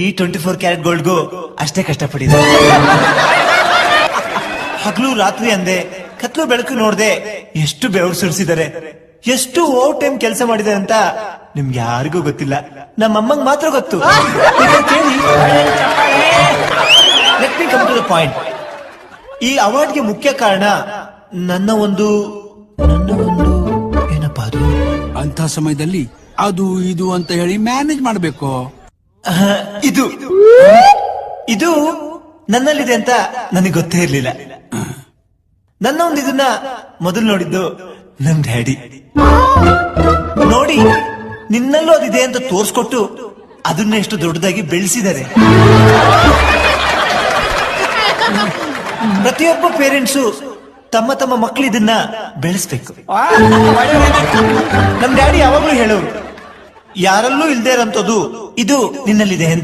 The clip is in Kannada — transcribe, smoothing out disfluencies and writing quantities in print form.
ಈ 24 ಕ್ಯಾರೆಟ್ ಗೋಲ್ಡ್ಗೂ ಅಷ್ಟೇ ಕಷ್ಟಪಟ್ಟಿದೆ. ಹಗಲು ರಾತ್ರಿ ಅಂದೆ, ಕತ್ಲು ಬೆಳಕು ನೋಡ್ದೆ, ಎಷ್ಟು ಬೆವರು ಸುರಿಸಿದ್ದಾರೆ, ಎಷ್ಟು ಓವರ್ ಟೈಮ್ ಕೆಲಸ ಮಾಡಿದೆ ಅಂತ ನಿಮ್ಗೆ ಯಾರಿಗೂ ಗೊತ್ತಿಲ್ಲ. ನಮ್ಮಮ್ಮಂಗ್ ಮಾತ್ರ ಗೊತ್ತು. ಕೇಳಿ, let me come to the point. ಈ ಅವಾರ್ಡ್ಗೆ ಮುಖ್ಯ ಕಾರಣ ನನ್ನ ಒಂದು ಏನಪ್ಪಾ ಅದು, ಅಂತ ಸಮಯದಲ್ಲಿ ಅದು ಇದು ಅಂತ ಹೇಳಿ ಮ್ಯಾನೇಜ್ ಮಾಡ್ಬೇಕು. ಇದು ನನ್ನಲ್ಲಿದೆ ಅಂತ ನನಗೆ ಗೊತ್ತೇ ಇರ್ಲಿಲ್ಲ. ನನ್ನ ಒಂದು ಇದನ್ನ ಮೊದಲು ನೋಡಿದ್ದು ನಮ್ ಡ್ಯಾಡಿ. ನೋಡಿ, ನಿನ್ನಲ್ಲೂ ಅದಿದೆ ಅಂತ ತೋರ್ಸ್ಕೊಟ್ಟು ಅದನ್ನ ಎಷ್ಟು ದೊಡ್ಡದಾಗಿ ಬೆಳೆಸಿದ್ದಾರೆ. ಪ್ರತಿಯೊಬ್ಬ ಪೇರೆಂಟ್ಸು ತಮ್ಮ ತಮ್ಮ ಮಕ್ಕಳು ಇದನ್ನ ಬೆಳೆಸ್ಬೇಕು. ನಮ್ ಡ್ಯಾಡಿ ಯಾವಾಗ್ಲೂ ಹೇಳೋರು, ಯಾರಲ್ಲೂ ಇಲ್ದೇ ಇರೋಂಥದ್ದು ಇದು ನಿನ್ನಲ್ಲಿದೆ ಅಂತ.